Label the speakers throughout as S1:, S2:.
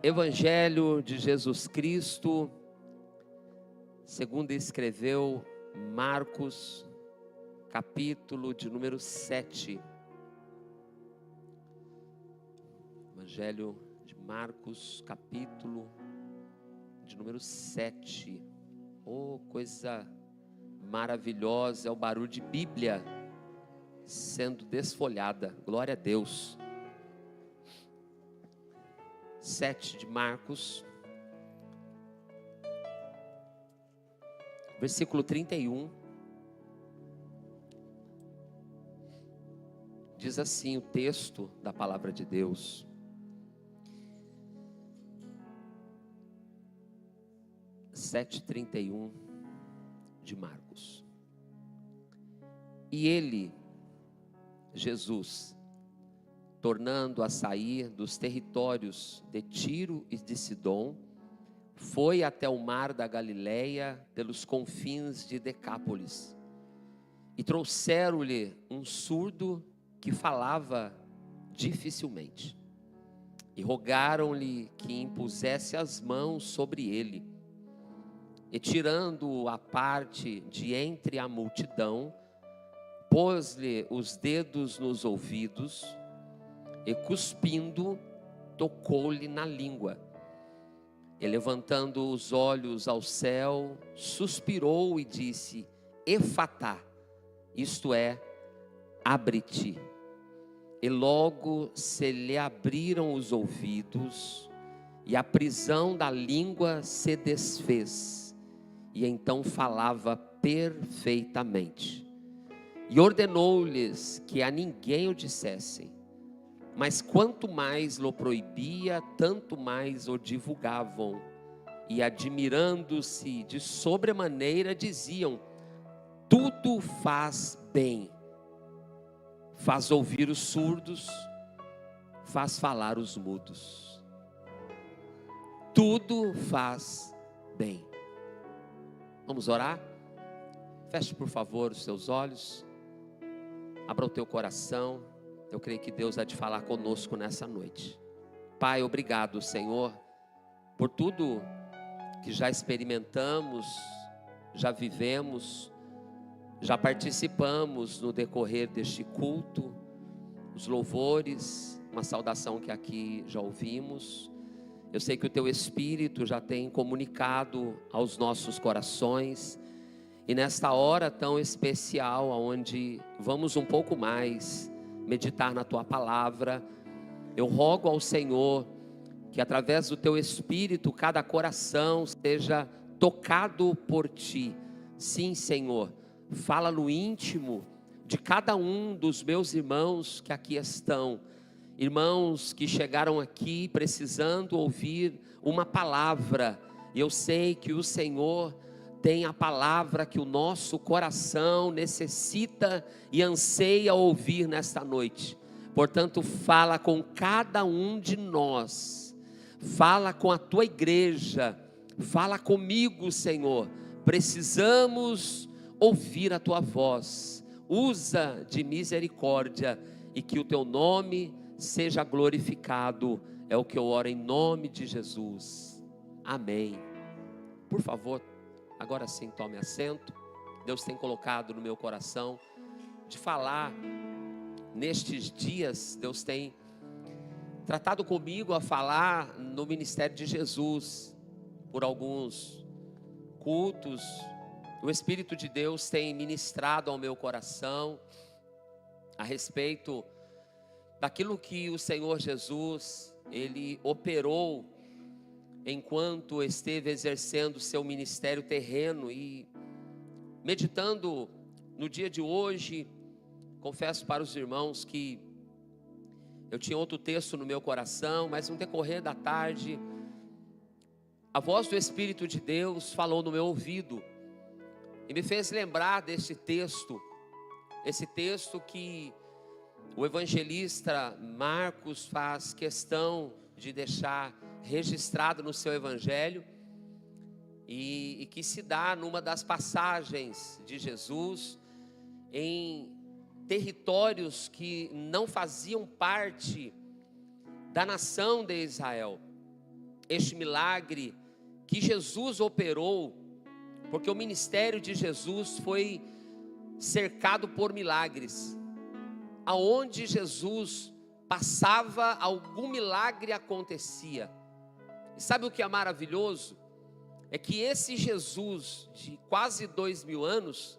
S1: Evangelho de Jesus Cristo, segundo escreveu Marcos, capítulo de número 7. Evangelho de Marcos, capítulo de número 7. Oh, coisa maravilhosa, é o barulho de Bíblia sendo desfolhada. Glória a Deus. 7 de Marcos, versículo 31, diz assim o texto da palavra de Deus: sete trinta e um de Marcos. E ele, Jesus, tornando a sair dos territórios de Tiro e de Sidom, foi até o mar da Galileia, pelos confins de Decápolis. E trouxeram-lhe um surdo que falava dificilmente. E rogaram-lhe que impusesse as mãos sobre ele. E tirando-o à parte de entre a multidão, pôs-lhe os dedos nos ouvidos, e cuspindo, tocou-lhe na língua. E levantando os olhos ao céu, suspirou e disse: Efatá, isto é, abre-te. E logo se lhe abriram os ouvidos, e a prisão da língua se desfez, e então falava perfeitamente. E ordenou-lhes que a ninguém o dissessem. Mas quanto mais lhe proibia, tanto mais o divulgavam. E admirando-se de sobremaneira, diziam: tudo faz bem. Faz ouvir os surdos, faz falar os mudos. Tudo faz bem. Vamos orar? Feche por favor os seus olhos. Abra o teu coração. Eu creio que Deus vai te falar conosco nessa noite. Pai, obrigado, Senhor, por tudo que já experimentamos, já vivemos, já participamos no decorrer deste culto, os louvores, uma saudação que aqui já ouvimos. Eu sei que o Teu Espírito já tem comunicado aos nossos corações, e nesta hora tão especial, onde vamos um pouco mais meditar na Tua palavra, eu rogo ao Senhor que através do Teu Espírito cada coração seja tocado por Ti. Sim, Senhor, fala no íntimo de cada um dos meus irmãos que aqui estão, irmãos que chegaram aqui precisando ouvir uma palavra, e eu sei que o Senhor tem a palavra que o nosso coração necessita e anseia ouvir nesta noite. Portanto, fala com cada um de nós, fala com a Tua igreja, fala comigo, Senhor. Precisamos ouvir a Tua voz. Usa de misericórdia e que o Teu nome seja glorificado. É o que eu oro em nome de Jesus. Amém. Por favor, agora sim, tome assento. Deus tem colocado no meu coração de falar nestes dias. Deus tem tratado comigo a falar no ministério de Jesus. Por alguns cultos, o Espírito de Deus tem ministrado ao meu coração a respeito daquilo que o Senhor Jesus, Ele operou enquanto esteve exercendo seu ministério terreno. E meditando no dia de hoje, confesso para os irmãos que eu tinha outro texto no meu coração, mas no decorrer da tarde, a voz do Espírito de Deus falou no meu ouvido e me fez lembrar desse texto, esse texto que o evangelista Marcos faz questão de deixar registrado no seu evangelho, e que se dá numa das passagens de Jesus em territórios que não faziam parte da nação de Israel. este milagre que Jesus operou, porque o ministério de Jesus foi cercado por milagres. Aonde Jesus passava, algum milagre acontecia. E sabe o que é maravilhoso? É que esse Jesus de quase 2000 anos,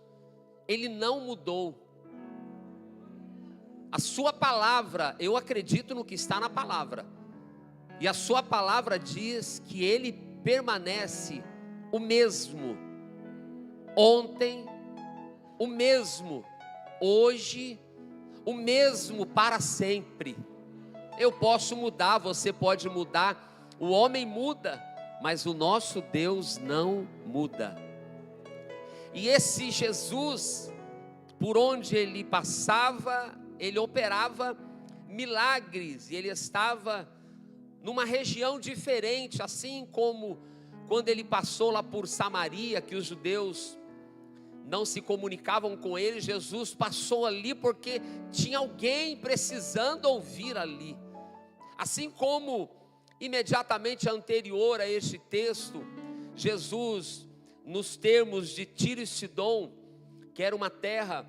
S1: ele não mudou. A sua palavra, eu acredito no que está na palavra, e a sua palavra diz que ele permanece o mesmo, ontem, o mesmo, hoje, o mesmo para sempre. Eu posso mudar, você pode mudar, o homem muda, mas o nosso Deus não muda. E esse Jesus, por onde ele passava, ele operava milagres, e ele estava numa região diferente, assim como quando ele passou lá por Samaria, que os judeus não se comunicavam com ele, Jesus passou ali porque tinha alguém precisando ouvir ali. Assim como imediatamente anterior a este texto, Jesus, nos termos de Tiro e Sidom, que era uma terra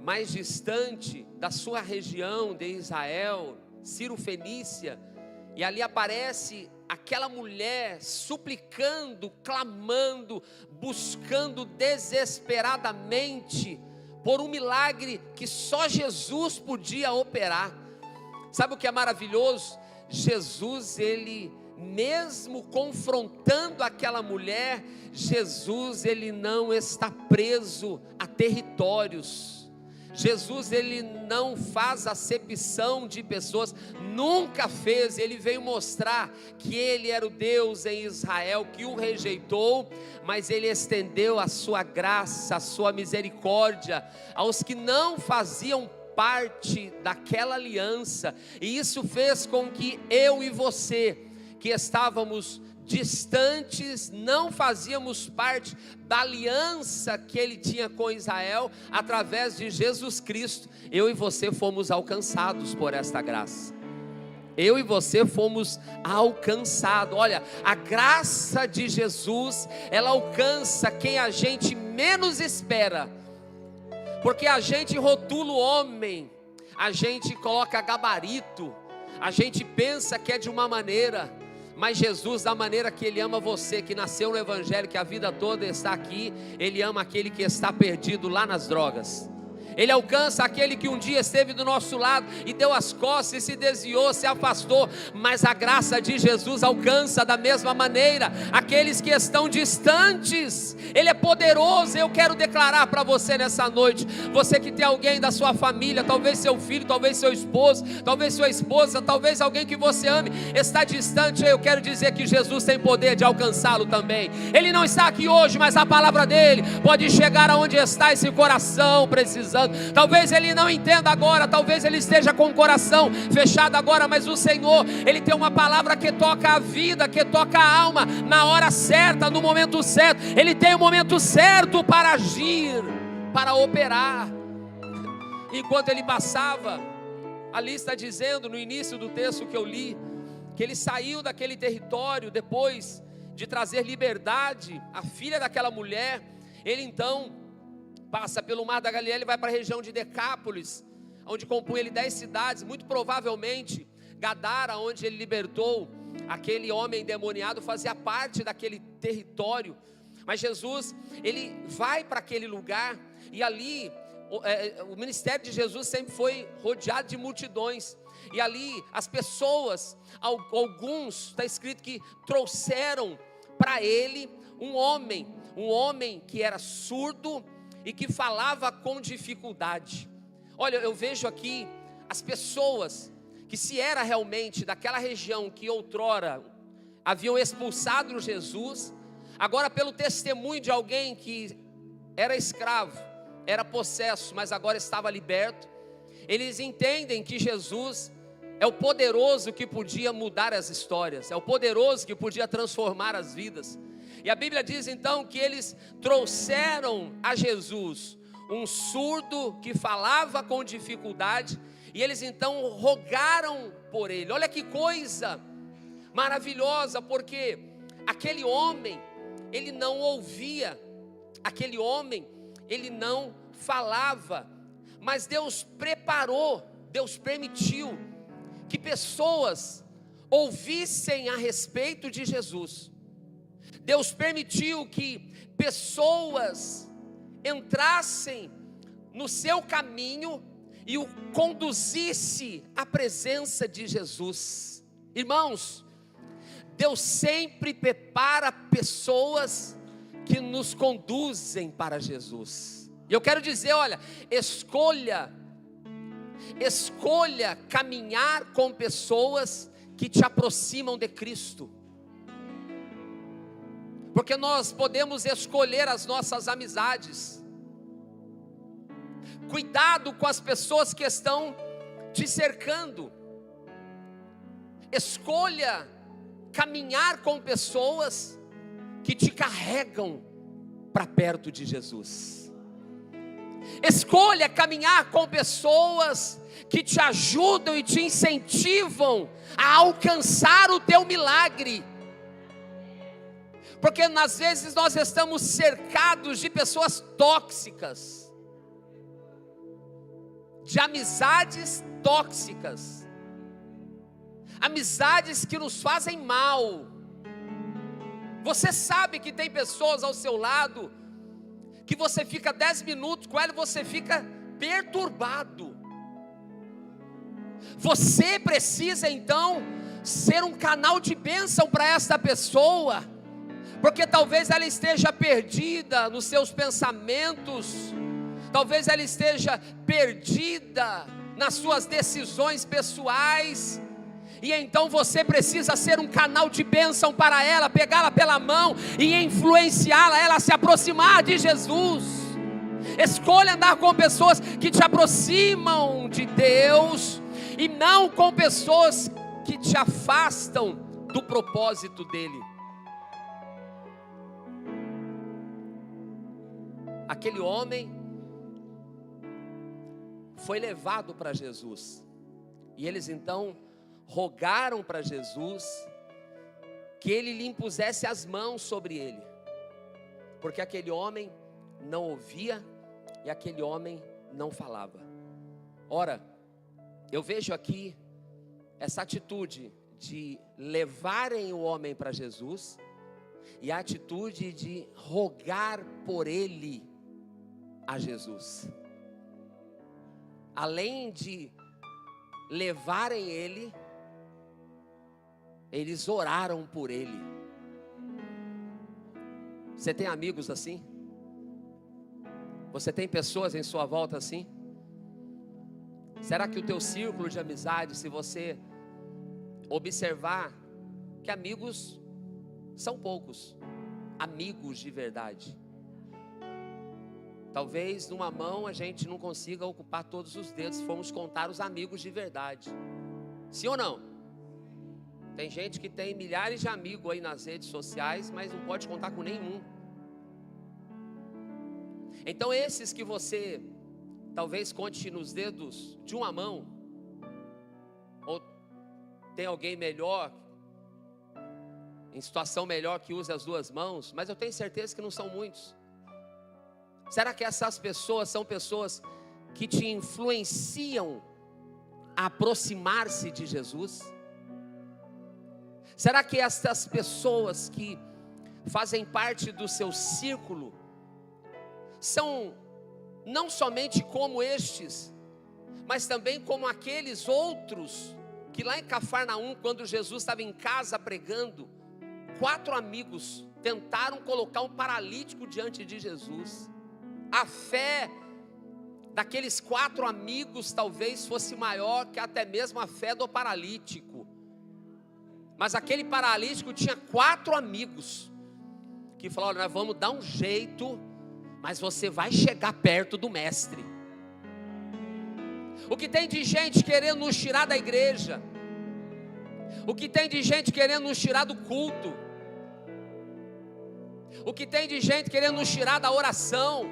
S1: mais distante da sua região de Israel, Ciro-Fenícia, e ali aparece aquela mulher suplicando, clamando, buscando desesperadamente por um milagre que só Jesus podia operar. Sabe o que é maravilhoso? Jesus, ele mesmo confrontando aquela mulher, Jesus, ele não está preso a territórios. Jesus, ele não faz acepção de pessoas, nunca fez. Ele veio mostrar que ele era o Deus em Israel, que o rejeitou, mas ele estendeu a sua graça, a sua misericórdia aos que não faziam parte daquela aliança, e isso fez com que eu e você, que estávamos distantes, não fazíamos parte da aliança que ele tinha com Israel, através de Jesus Cristo, eu e você fomos alcançados por esta graça. Eu e você fomos alcançados. Olha, a graça de Jesus, ela alcança quem a gente menos espera, porque a gente rotula o homem, a gente coloca gabarito, a gente pensa que é de uma maneira, mas Jesus, da maneira que ele ama você, que nasceu no evangelho, que a vida toda está aqui, ele ama aquele que está perdido lá nas drogas. Ele alcança aquele que um dia esteve do nosso lado e deu as costas e se desviou, se afastou, mas a graça de Jesus alcança da mesma maneira aqueles que estão distantes. Ele é poderoso. Eu quero declarar para você nessa noite, você que tem alguém da sua família, talvez seu filho, talvez seu esposo, talvez sua esposa, talvez alguém que você ame, está distante, eu quero dizer que Jesus tem poder de alcançá-lo também. Ele não está aqui hoje, mas a palavra dele pode chegar aonde está esse coração precisando. Talvez ele não entenda agora, talvez ele esteja com o coração fechado agora, mas o Senhor, ele tem uma palavra que toca a vida, que toca a alma, na hora certa, no momento certo. Ele tem o momento certo para agir, para operar. Enquanto ele passava, ali está dizendo no início do texto que eu li, que ele saiu daquele território depois de trazer liberdade à filha daquela mulher. Ele então passa pelo mar da Galileia, ele vai para a região de Decápolis, onde compunha ele 10 cidades, muito provavelmente Gadara, onde ele libertou aquele homem endemoniado, fazia parte daquele território. Mas Jesus, ele vai para aquele lugar, e ali o ministério de Jesus sempre foi rodeado de multidões, e ali as pessoas, alguns, está escrito que trouxeram para ele um homem que era surdo e que falava com dificuldade. Olha, eu vejo aqui as pessoas que, se era realmente daquela região que outrora haviam expulsado Jesus, agora pelo testemunho de alguém que era escravo, era possesso, mas agora estava liberto, eles entendem que Jesus é o poderoso que podia mudar as histórias, é o poderoso que podia transformar as vidas. E a Bíblia diz então que eles trouxeram a Jesus um surdo que falava com dificuldade, e eles então rogaram por ele. Olha que coisa, maravilhosa, porque aquele homem, ele não ouvia, aquele homem, ele não falava, mas Deus preparou, Deus permitiu que pessoas ouvissem a respeito de Jesus. Deus permitiu que pessoas entrassem no seu caminho e o conduzisse à presença de Jesus. Irmãos, Deus sempre prepara pessoas que nos conduzem para Jesus. E eu quero dizer, olha, escolha caminhar com pessoas que te aproximam de Cristo. Porque nós podemos escolher as nossas amizades. Cuidado com as pessoas que estão te cercando. Escolha caminhar com pessoas que te carregam para perto de Jesus. Escolha caminhar com pessoas que te ajudam e te incentivam a alcançar o teu milagre. Porque às vezes nós estamos cercados de pessoas tóxicas, de amizades tóxicas, amizades que nos fazem mal. Você sabe que tem pessoas ao seu lado que você fica 10 minutos com ela e você fica perturbado. Você precisa então ser um canal de bênção para essa pessoa, porque talvez ela esteja perdida nos seus pensamentos, talvez ela esteja perdida nas suas decisões pessoais, e então você precisa ser um canal de bênção para ela, pegá-la pela mão e influenciá-la, ela se aproximar de Jesus. Escolha andar com pessoas que te aproximam de Deus, e não com pessoas que te afastam do propósito dele. Aquele homem foi levado para Jesus, e eles então rogaram para Jesus que ele lhe impusesse as mãos sobre ele, porque aquele homem não ouvia e aquele homem não falava. Ora, eu vejo aqui essa atitude de levarem o homem para Jesus e a atitude de rogar por ele a Jesus. Além de levarem ele, eles oraram por ele. Você tem amigos assim? Você tem pessoas em sua volta assim? Será que o teu círculo de amizade, se você observar que amigos são poucos, amigos de verdade, talvez numa mão a gente não consiga ocupar todos os dedos se formos contar os amigos de verdade. Sim ou não? Tem gente que tem milhares de amigos aí nas redes sociais, mas não pode contar com nenhum. Então esses que você talvez conte nos dedos de uma mão, ou tem alguém melhor, em situação melhor, que use as duas mãos, mas eu tenho certeza que não são muitos. Será que essas pessoas são pessoas que te influenciam a aproximar-se de Jesus? Será que essas pessoas que fazem parte do seu círculo são não somente como estes, mas também como aqueles outros que lá em Cafarnaum, quando Jesus estava em casa pregando, 4 amigos tentaram colocar um paralítico diante de Jesus. A fé daqueles 4 amigos talvez fosse maior que até mesmo a fé do paralítico. Mas aquele paralítico tinha 4 amigos que falaram: nós vamos dar um jeito, mas você vai chegar perto do mestre. O que tem de gente querendo nos tirar da igreja, o que tem de gente querendo nos tirar do culto, o que tem de gente querendo nos tirar da oração,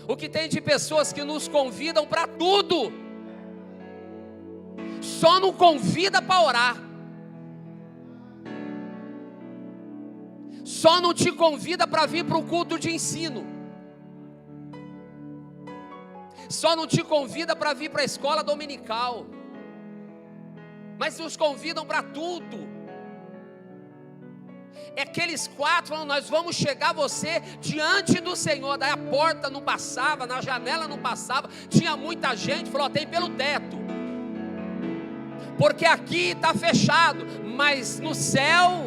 S1: o que tem de pessoas que nos convidam para tudo, só não convida para orar. só não te convida para vir para o culto de ensino, só não te convida para vir para a escola dominical, mas nos convidam para tudo. É aqueles 4 falando: nós vamos chegar você diante do Senhor. Daí a porta não passava, na janela não passava, tinha muita gente, falou: tem pelo teto, porque aqui está fechado, mas no céu,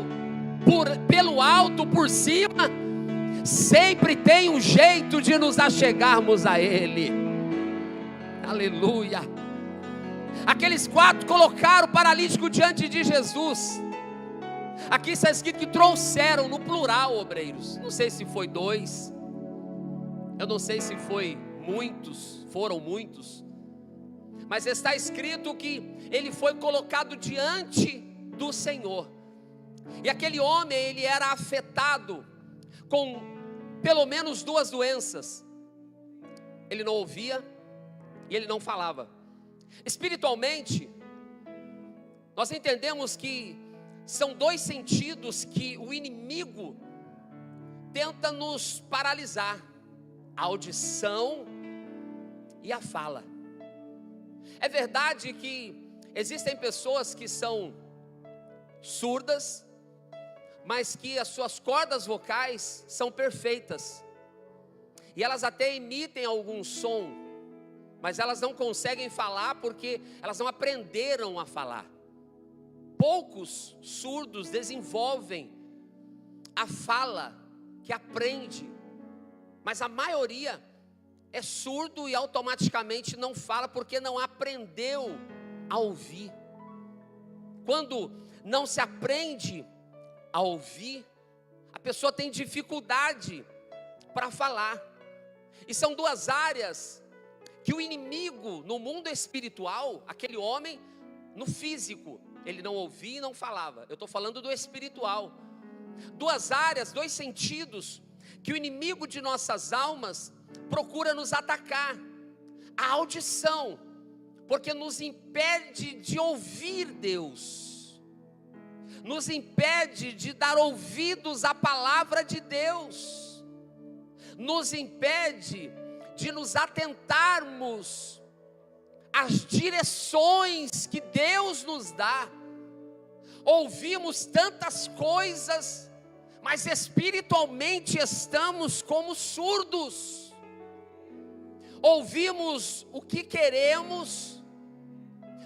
S1: pelo alto, por cima, sempre tem um jeito de nos achegarmos a Ele. Aleluia. Aqueles 4 colocaram o paralítico diante de Jesus. Aqui está escrito que trouxeram, no plural, obreiros. Não sei se foi 2, eu não sei se foi muitos, foram muitos, mas está escrito que ele foi colocado diante do Senhor. E aquele homem, ele era afetado com pelo menos 2 doenças. Ele não ouvia e ele não falava. Espiritualmente, nós entendemos que são 2 sentidos que o inimigo tenta nos paralisar: a audição e a fala. É verdade que existem pessoas que são surdas, mas que as suas cordas vocais são perfeitas, e elas até emitem algum som, mas elas não conseguem falar porque elas não aprenderam a falar. Poucos surdos desenvolvem a fala que aprende, mas a maioria é surdo e automaticamente não fala porque não aprendeu a ouvir. Quando não se aprende a ouvir, a pessoa tem dificuldade para falar. E são 2 áreas que o inimigo, no mundo espiritual, aquele homem no físico, ele não ouvia e não falava. Eu estou falando do espiritual. 2 áreas, 2 sentidos que o inimigo de nossas almas procura nos atacar. A audição, porque nos impede de ouvir Deus, nos impede de dar ouvidos à palavra de Deus, nos impede de nos atentarmos às direções que Deus nos dá. Ouvimos tantas coisas, mas espiritualmente estamos como surdos. Ouvimos o que queremos,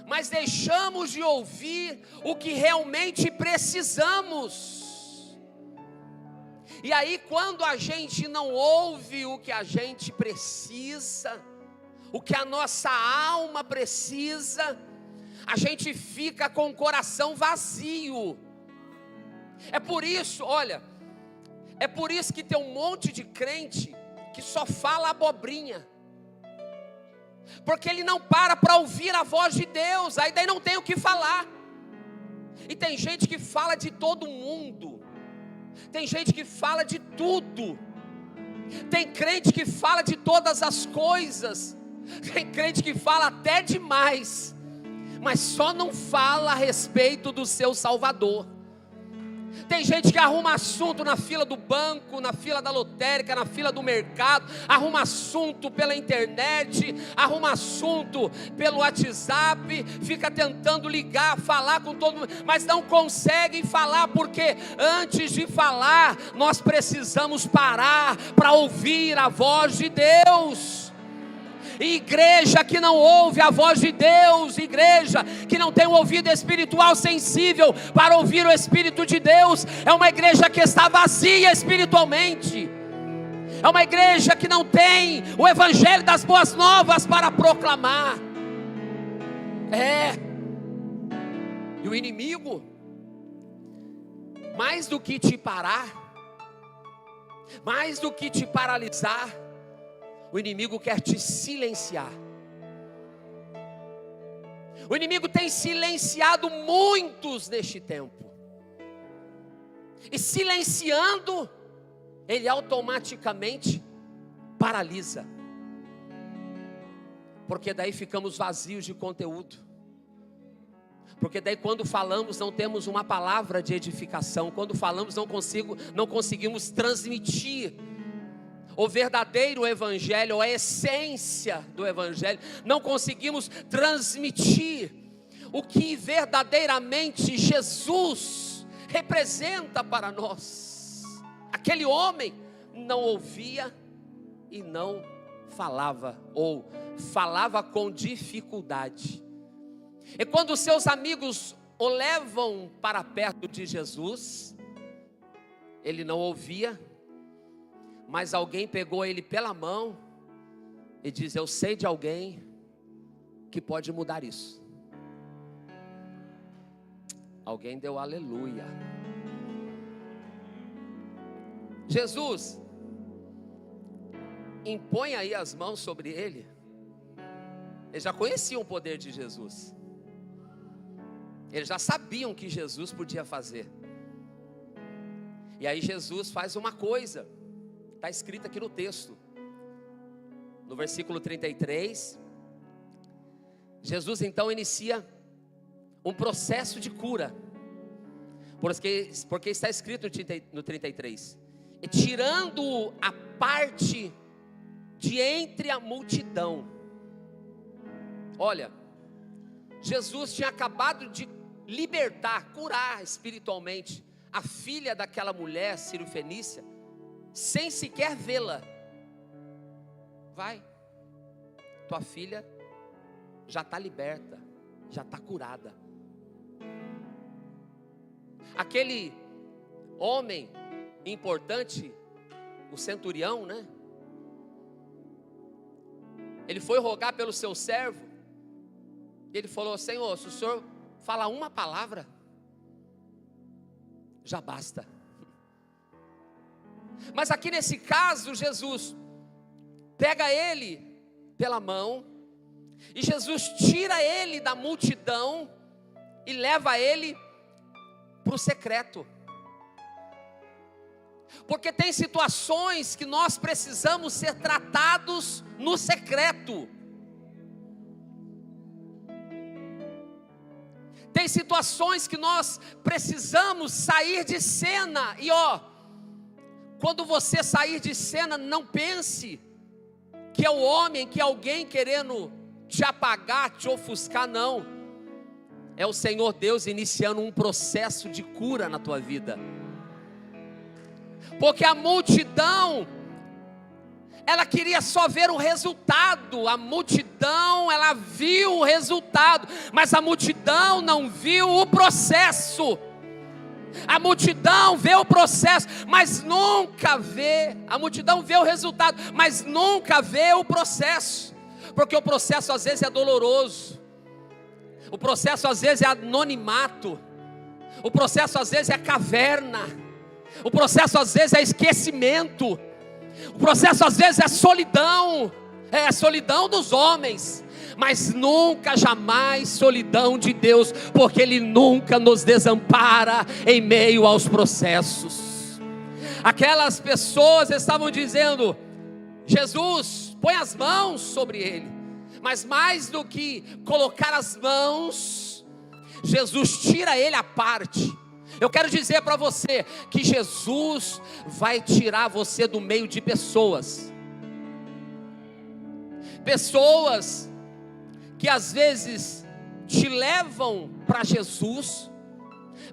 S1: mas deixamos de ouvir o que realmente precisamos. E aí, quando a gente não ouve o que a gente precisa, o que a nossa alma precisa, a gente fica com o coração vazio. É por isso, olha, é por isso que tem um monte de crente que só fala abobrinha, porque ele não para ouvir a voz de Deus, aí daí não tem o que falar. E tem gente que fala de todo mundo, tem gente que fala de tudo, tem crente que fala de todas as coisas, tem crente que fala até demais, mas só não fala a respeito do seu Salvador. Tem gente que arruma assunto na fila do banco, na fila da lotérica, na fila do mercado, arruma assunto pela internet, arruma assunto pelo WhatsApp, fica tentando ligar, falar com todo mundo, mas não conseguem falar, porque antes de falar, nós precisamos parar para ouvir a voz de Deus. Igreja que não ouve a voz de Deus, igreja que não tem um ouvido espiritual sensível para ouvir o Espírito de Deus, é uma igreja que está vazia espiritualmente, é uma igreja que não tem o evangelho das boas novas para proclamar. E o inimigo, mais do que te parar, mais do que te paralisar, o inimigo quer te silenciar. O inimigo tem silenciado muitos neste tempo. E silenciando, ele automaticamente paralisa. Porque daí ficamos vazios de conteúdo. Porque daí quando falamos não temos uma palavra de edificação. Quando falamos não conseguimos transmitir o verdadeiro evangelho, a essência do evangelho. Não conseguimos transmitir o que verdadeiramente Jesus representa para nós. Aquele homem não ouvia e não falava, ou falava com dificuldade. E quando seus amigos o levam para perto de Jesus, ele não ouvia, mas alguém pegou ele pela mão e diz: eu sei de alguém que pode mudar isso. Alguém deu aleluia. Jesus, impõe aí as mãos sobre ele. Eles já conheciam o poder de Jesus. Eles já sabiam que Jesus podia fazer. E aí Jesus faz uma coisa, está escrito aqui no texto, no versículo 33. Jesus então inicia um processo de cura, porque está escrito no 33, e tirando a parte de entre a multidão. Olha, Jesus tinha acabado de libertar, curar espiritualmente a filha daquela mulher sírio-fenícia, sem sequer vê-la. Vai, tua filha já está liberta, já está curada. Aquele homem importante, o centurião, né? Ele foi rogar pelo seu servo. Ele falou: Senhor, se o Senhor falar uma palavra, já basta. Mas aqui nesse caso, Jesus pega ele pela mão, e Jesus tira ele da multidão e leva ele para o secreto. Porque tem situações que nós precisamos ser tratados no secreto. Tem situações que nós precisamos sair de cena. E quando você sair de cena, não pense que é o homem, que é alguém querendo te apagar, te ofuscar, não. É o Senhor Deus iniciando um processo de cura na tua vida. Porque a multidão, ela queria só ver o resultado. A multidão, ela viu o resultado, mas a multidão não viu o processo. A multidão vê o processo, mas nunca vê. A multidão vê o resultado, mas nunca vê o processo. Porque o processo às vezes é doloroso. O processo às vezes é anonimato. O processo às vezes é caverna. O processo às vezes é esquecimento. O processo às vezes é solidão. É a solidão dos homens, mas nunca, jamais solidão de Deus, porque Ele nunca nos desampara em meio aos processos. Aquelas pessoas estavam dizendo: Jesus, põe as mãos sobre ele. Mas mais do que colocar as mãos, Jesus tira ele à parte. Eu quero dizer para você que Jesus vai tirar você do meio de pessoas. Pessoas que às vezes te levam para Jesus,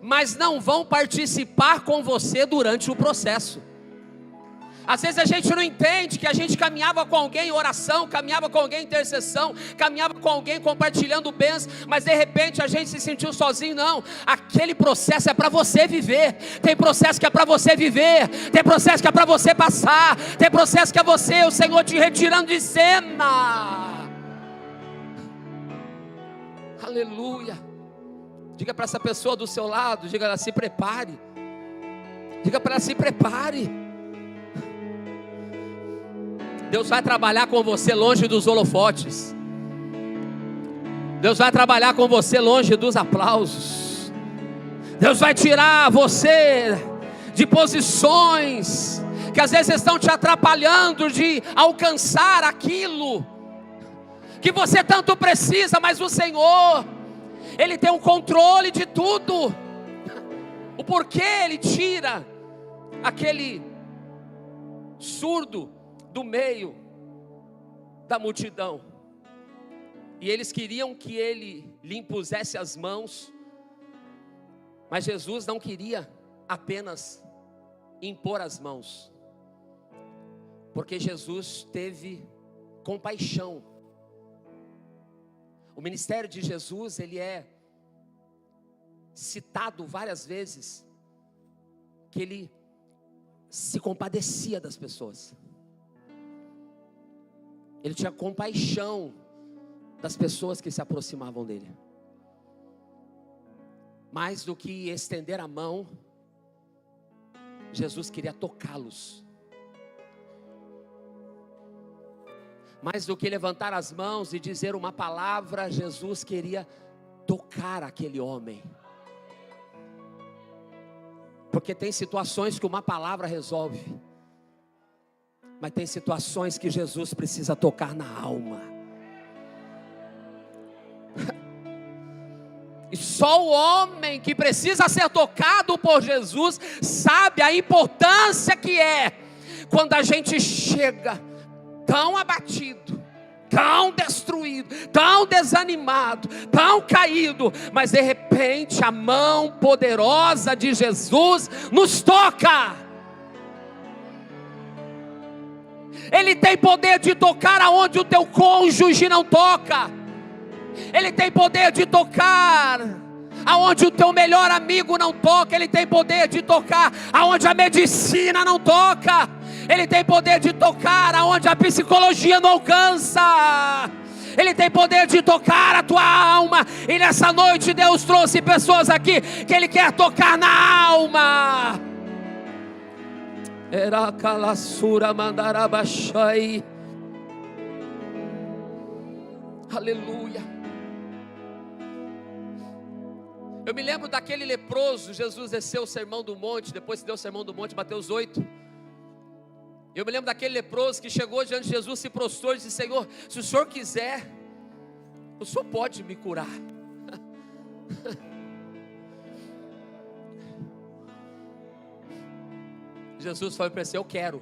S1: mas não vão participar com você durante o processo. Às vezes a gente não entende que a gente caminhava com alguém em oração, caminhava com alguém em intercessão, caminhava com alguém compartilhando bênçãos, mas de repente a gente se sentiu sozinho. Não, aquele processo é para você viver. Tem processo que é para você viver, tem processo que é para você passar, tem processo que é você, o Senhor te retirando de cena. Aleluia. Diga para essa pessoa do seu lado, diga ela: se prepare. Diga para ela: se prepare. Deus vai trabalhar com você longe dos holofotes. Deus vai trabalhar com você longe dos aplausos. Deus vai tirar você de posições que às vezes estão te atrapalhando de alcançar aquilo que você tanto precisa. Mas o Senhor, Ele tem o controle de tudo. O porquê ele tira aquele surdo do meio da multidão. E eles queriam que ele lhe impusesse as mãos, mas Jesus não queria apenas impor as mãos, porque Jesus teve compaixão. O ministério de Jesus, ele é citado várias vezes, que ele se compadecia das pessoas. Ele tinha compaixão das pessoas que se aproximavam dele. Mais do que estender a mão, Jesus queria tocá-los. Mais do que levantar as mãos e dizer uma palavra, Jesus queria tocar aquele homem. Porque tem situações que uma palavra resolve, mas tem situações que Jesus precisa tocar na alma. E só o homem que precisa ser tocado por Jesus sabe a importância que é quando a gente chega tão abatido, tão destruído, tão desanimado, tão caído, mas de repente a mão poderosa de Jesus nos toca. Ele tem poder de tocar aonde o teu cônjuge não toca. Ele tem poder de tocar aonde o teu melhor amigo não toca. Ele tem poder de tocar aonde a medicina não toca. Ele tem poder de tocar aonde a psicologia não alcança. Ele tem poder de tocar a tua alma. E nessa noite Deus trouxe pessoas aqui que Ele quer tocar na alma. Era calassura mandarabashai. Aleluia. Eu me lembro daquele leproso. Jesus desceu o sermão do monte. Depois que deu o sermão do monte, Mateus 8. Eu me lembro daquele leproso que chegou diante de Jesus, se prostrou e disse: Senhor, se o Senhor quiser, o Senhor pode me curar. Jesus falou para ele: eu quero.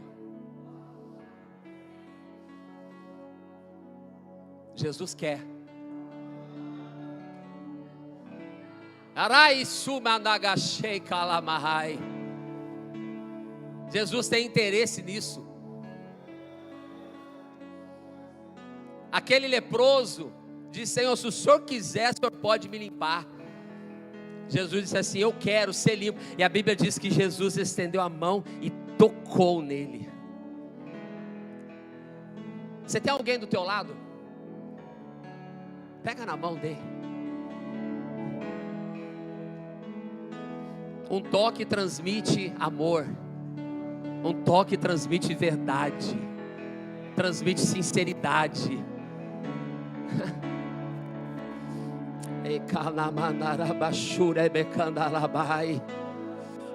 S1: Jesus quer. Jesus tem interesse nisso. Aquele leproso disse: Senhor, se o Senhor quiser, o Senhor pode me limpar. Jesus disse assim: eu quero ser limpo. E a Bíblia diz que Jesus estendeu a mão e tocou nele. Você tem alguém do teu lado? Pega na mão dele. Um toque transmite amor. Um toque transmite verdade. Transmite sinceridade.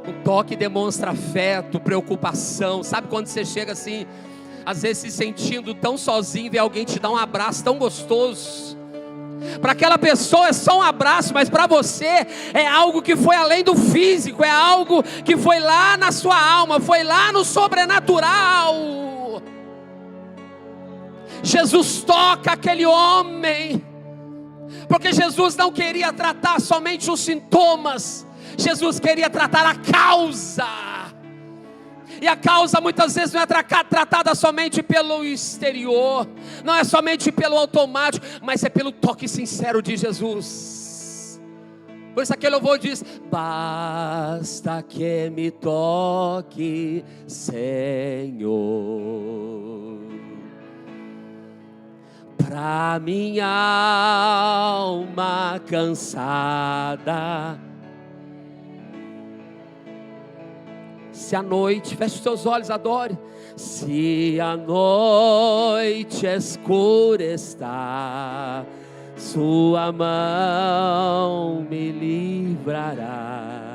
S1: Um toque demonstra afeto, preocupação. Sabe quando você chega assim, às vezes se sentindo tão sozinho, e alguém te dá um abraço tão gostoso. Para aquela pessoa é só um abraço, mas para você é algo que foi além do físico, é algo que foi lá na sua alma, foi lá no sobrenatural. Jesus toca aquele homem, porque Jesus não queria tratar somente os sintomas, Jesus queria tratar a causa. E a causa muitas vezes não é tratada somente pelo exterior, não é somente pelo automático, mas é pelo toque sincero de Jesus. Por isso aquele louvor diz: basta que me toque, Senhor, pra minha alma cansada. Se a noite, feche os teus olhos, adore. Se a noite escura está, sua mão me livrará.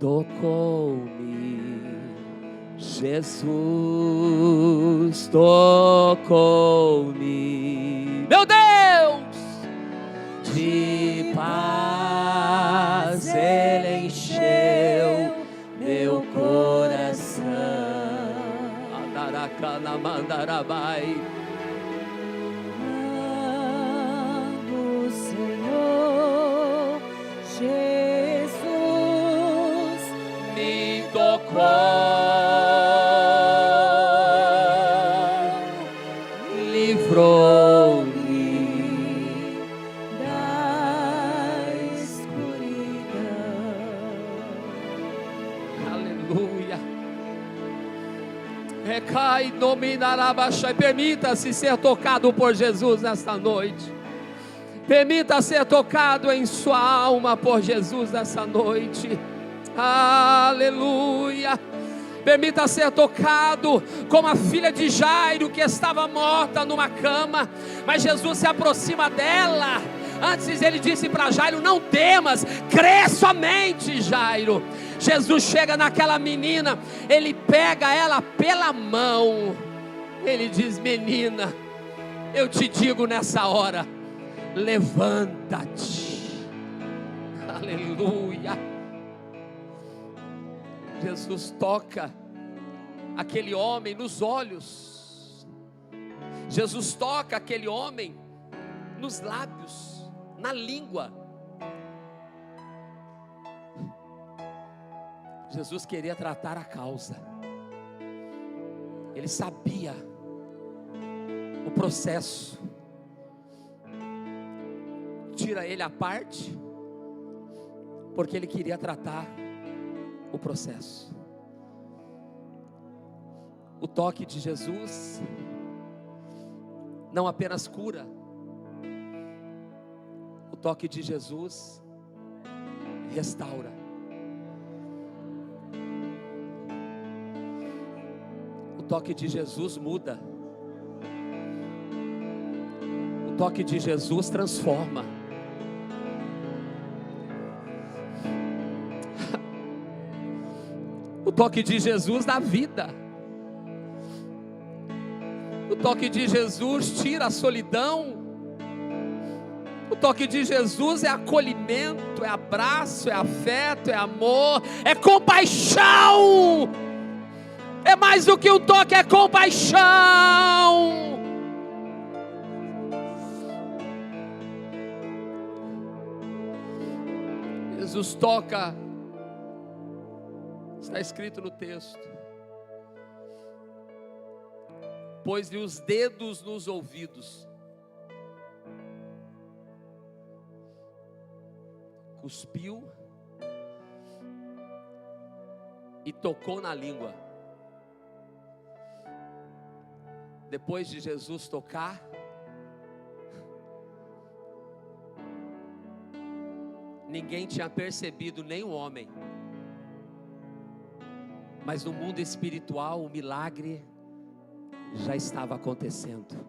S1: tocou-me, Jesus tocou-me, meu Deus, de paz Ele encheu meu coração. Andaracana mandarabai.
S2: Amo o Senhor Jesus,
S1: Me tocou, livrou-me
S2: da escuridão.
S1: Aleluia. Recai, dominarabachai. Permita-se ser tocado por Jesus nesta noite. Permita ser tocado em sua alma por Jesus nessa noite. Aleluia. Permita ser tocado como a filha de Jairo, que estava morta numa cama, mas Jesus se aproxima dela. Antes ele disse para Jairo: não temas, crê somente, Jairo. Jesus chega naquela menina, ele pega ela pela mão, ele diz: menina, eu te digo nessa hora, levanta-te. Aleluia. Jesus toca aquele homem nos olhos. Jesus toca aquele homem nos lábios, na língua. Jesus queria tratar a causa. Ele sabia o processo. Tira ele à parte, porque ele queria tratar o processo. O toque de Jesus não apenas cura, o toque de Jesus restaura. O toque de Jesus muda. O toque de Jesus transforma. O toque de Jesus dá vida. O toque de Jesus tira a solidão. O toque de Jesus é acolhimento, é abraço, é afeto, é amor, é compaixão. É mais do que um toque, é compaixão. Jesus toca. Está escrito no texto: pôs-lhe os dedos nos ouvidos, cuspiu e tocou na língua. Depois de Jesus tocar, ninguém tinha percebido, nem o homem. Mas no mundo espiritual o milagre já estava acontecendo.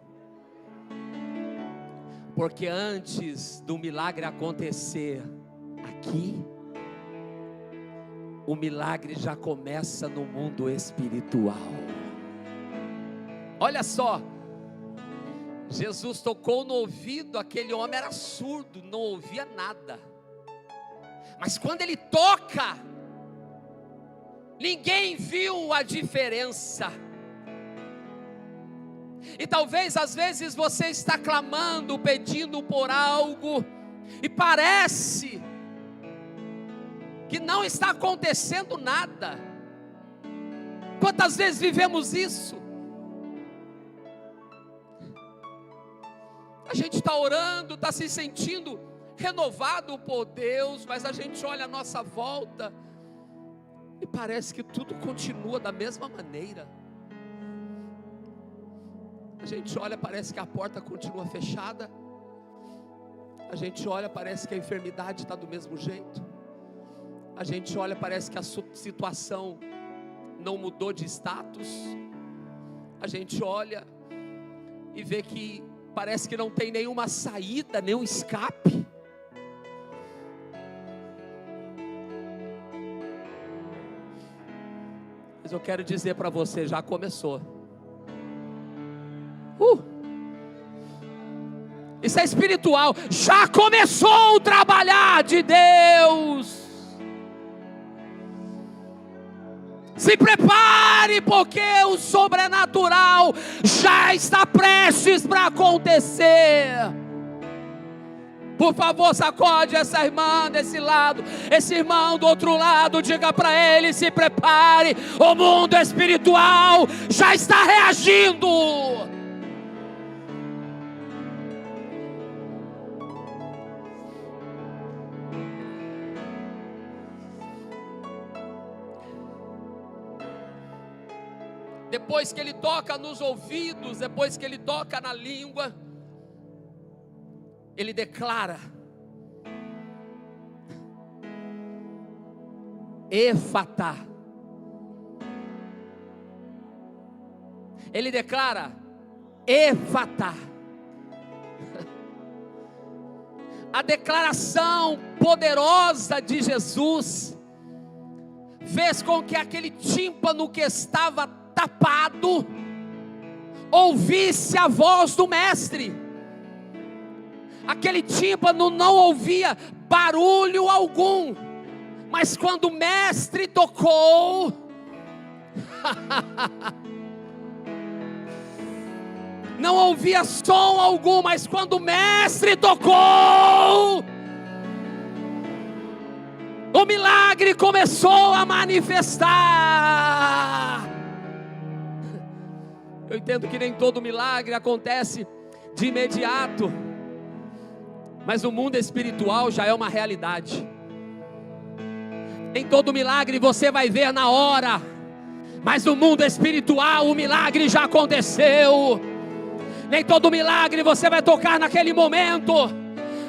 S1: Porque antes do milagre acontecer aqui, o milagre já começa no mundo espiritual. Olha só, Jesus tocou no ouvido, aquele homem era surdo, não ouvia nada. Mas quando ele toca, ninguém viu a diferença. E talvez às vezes você está clamando, pedindo por algo, e parece que não está acontecendo nada. Quantas vezes vivemos isso? A gente está orando, está se sentindo renovado por Deus, mas a gente olha à nossa volta e parece que tudo continua da mesma maneira. A gente olha, parece que a porta continua fechada. A gente olha, parece que a enfermidade está do mesmo jeito. A gente olha, parece que a situação não mudou de status. A gente olha e vê que parece que não tem nenhuma saída, nenhum escape. Mas eu quero dizer para você, já começou. Isso é espiritual. Já começou o trabalhar de Deus. Se prepare, porque o sobrenatural já está prestes para acontecer. Por favor, sacode essa irmã desse lado, esse irmão do outro lado, diga para ele: se prepare, o mundo espiritual já está reagindo. Depois que ele toca nos ouvidos, depois que ele toca na língua, ele declara: Efatá. Ele declara: Efatá. A declaração poderosa de Jesus fez com que aquele tímpano que estava tapado ouvisse a voz do mestre. Aquele tímpano não ouvia barulho algum, mas quando o mestre tocou, não ouvia som algum, mas quando o mestre tocou, o milagre começou a manifestar. Eu entendo que nem todo milagre acontece de imediato, mas o mundo espiritual já é uma realidade. Nem todo milagre você vai ver na hora, mas no mundo espiritual o milagre já aconteceu. Nem todo milagre você vai tocar naquele momento,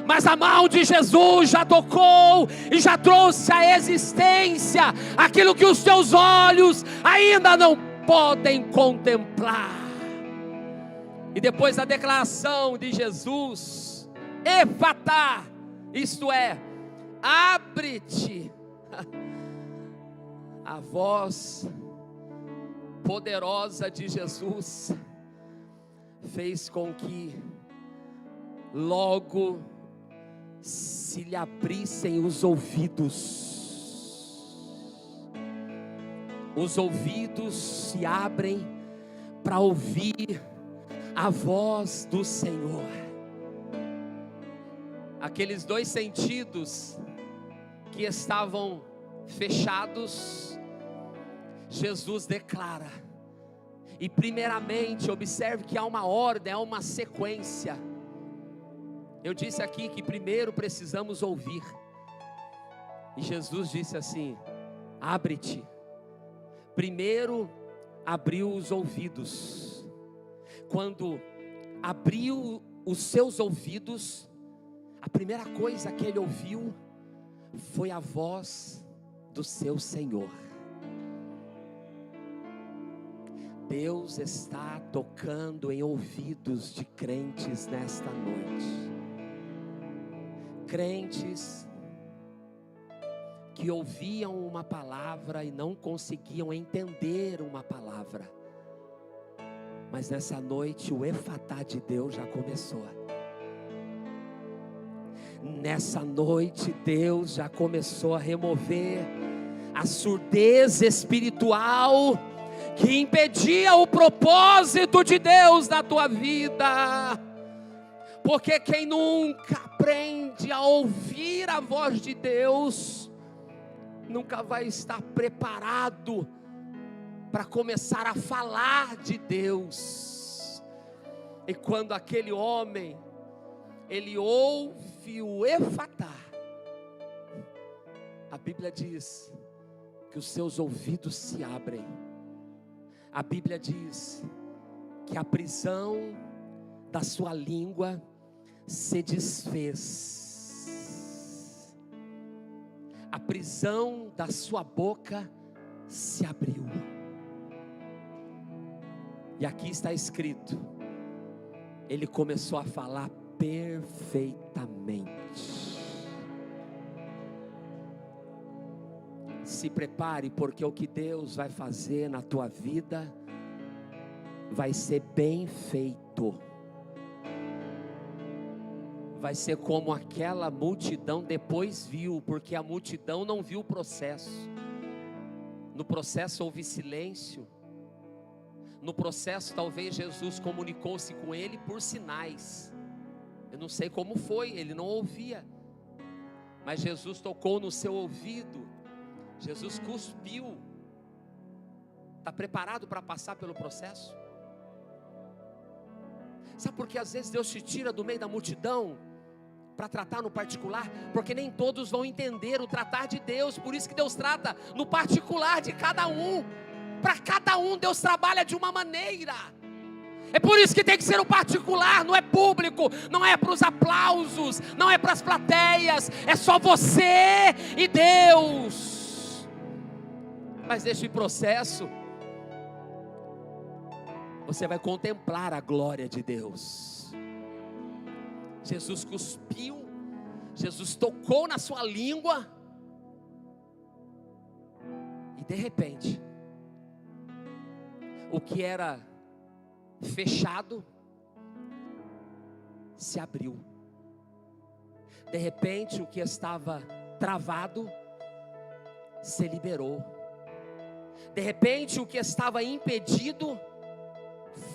S1: mas a mão de Jesus já tocou e já trouxe à existência aquilo que os teus olhos ainda não podem contemplar. E depois da declaração de Jesus, Efatá, isto é, abre-te, a voz poderosa de Jesus fez com que logo se lhe abrissem os ouvidos. Os ouvidos se abrem para ouvir a voz do Senhor. Aqueles dois sentidos que estavam fechados, Jesus declara. E primeiramente, observe que há uma ordem, há uma sequência. Eu disse aqui que primeiro precisamos ouvir. E Jesus disse assim: abre-te. Primeiro abriu os ouvidos. Quando abriu os seus ouvidos, a primeira coisa que ele ouviu foi a voz do seu Senhor. Deus está tocando em ouvidos de crentes nesta noite. Crentes que ouviam uma palavra e não conseguiam entender uma palavra. Mas nessa noite o Efatá de Deus já começou. Nessa noite Deus já começou a remover a surdez espiritual que impedia o propósito de Deus na tua vida. Porque quem nunca aprende a ouvir a voz de Deus, nunca vai estar preparado para começar a falar de Deus. E quando aquele homem, ele ouve o Efatá, a Bíblia diz que os seus ouvidos se abrem. A Bíblia diz que a prisão da sua língua se desfez. A prisão da sua boca se abriu. E aqui está escrito: ele começou a falar perfeitamente. se prepare, porque o que Deus vai fazer na tua vida vai ser bem feito. Vai ser como aquela multidão depois viu, porque a multidão não viu o processo. No processo houve silêncio. No processo talvez Jesus comunicou-se com ele por sinais. Eu não sei como foi, ele não ouvia. Mas Jesus tocou no seu ouvido. Jesus cuspiu. Está preparado para passar pelo processo? Sabe por que às vezes Deus te tira do meio da multidão para tratar no particular? Porque nem todos vão entender o tratar de Deus. Por isso que Deus trata no particular de cada um. Para cada um Deus trabalha de uma maneira. É por isso que tem que ser o particular, não é público, não é para os aplausos, não é para as plateias, é só você e Deus. Mas neste processo você vai contemplar a glória de Deus. Jesus cuspiu, Jesus tocou na sua língua, e de repente, o que era fechado se abriu. De repente, o que estava travado se liberou. De repente, o que estava impedido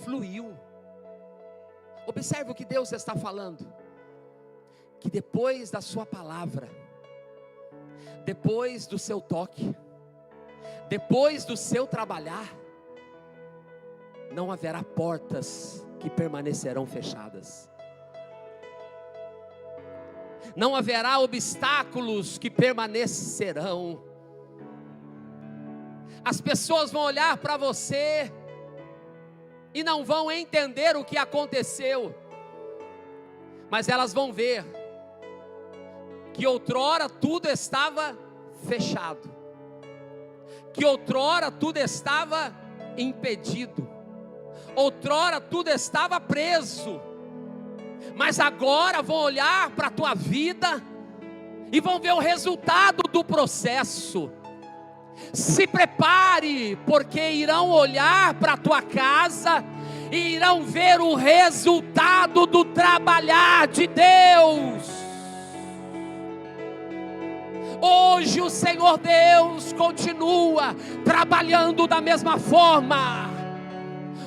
S1: fluiu. Observe o que Deus está falando. Que depois da sua palavra, depois do seu toque, depois do seu trabalhar, não haverá portas que permanecerão fechadas. Não haverá obstáculos que permanecerão. As pessoas vão olhar para você e não vão entender o que aconteceu, mas elas vão ver que outrora tudo estava fechado, que outrora tudo estava impedido, outrora tudo estava preso, mas agora vão olhar para a tua vida e vão ver o resultado do processo. Se prepare, porque irão olhar para a tua casa e irão ver o resultado do trabalhar de Deus. Hoje o Senhor Deus continua trabalhando da mesma forma.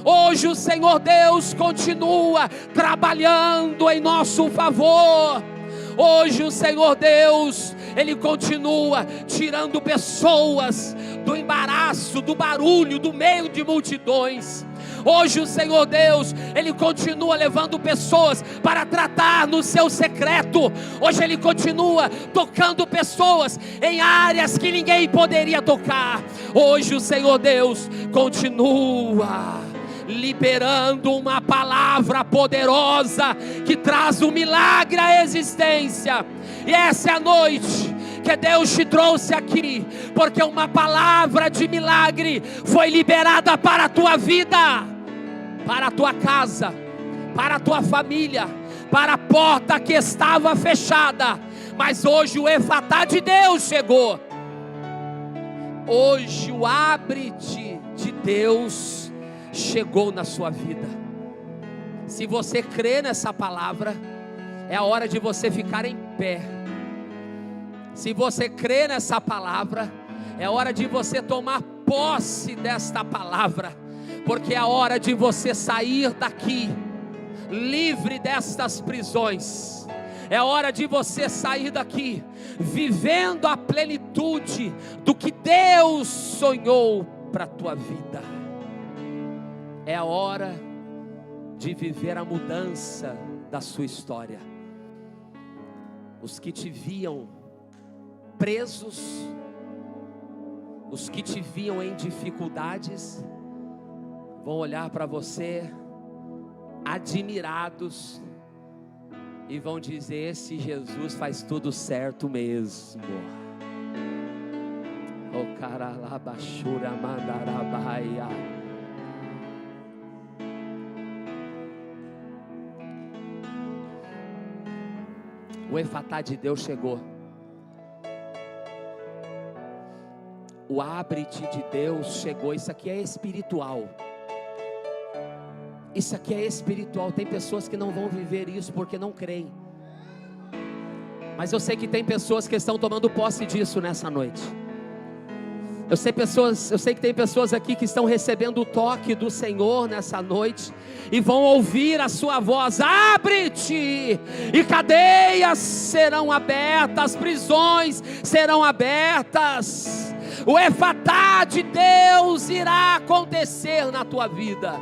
S1: Hoje o Senhor Deus continua trabalhando em nosso favor. Hoje o Senhor Deus, Ele continua tirando pessoas do embaraço, do barulho, do meio de multidões. Hoje o Senhor Deus, Ele continua levando pessoas para tratar no seu secreto. Hoje Ele continua tocando pessoas em áreas que ninguém poderia tocar. Hoje o Senhor Deus continua liberando uma palavra poderosa que traz um milagre à existência. E essa é a noite que Deus te trouxe aqui, porque uma palavra de milagre foi liberada para a tua vida, para a tua casa, para a tua família, para a porta que estava fechada. Mas hoje o Efatá de Deus chegou. Hoje o abre-te de Deus chegou na sua vida. Se você crê nessa palavra, é a hora de você ficar em pé. Se você crê nessa palavra, é hora de você tomar posse desta palavra, porque é a hora de você sair daqui livre destas prisões. É hora de você sair daqui vivendo a plenitude do que Deus sonhou para a tua vida. É a hora de viver a mudança da sua história. Os que te viam presos, os que te viam em dificuldades, vão olhar para você admirados e vão dizer: esse Jesus faz tudo certo mesmo. O caralabachura mandarabaia. O Efatá de Deus chegou. O abre-te de Deus chegou. Isso aqui é espiritual. Isso aqui é espiritual. Tem pessoas que não vão viver isso porque não creem. Mas eu sei que tem pessoas que estão tomando posse disso nessa noite. Eu sei que tem pessoas aqui que estão recebendo o toque do Senhor nessa noite e vão ouvir a sua voz: abre-te, e cadeias serão abertas, prisões serão abertas. O efatá de Deus irá acontecer na tua vida.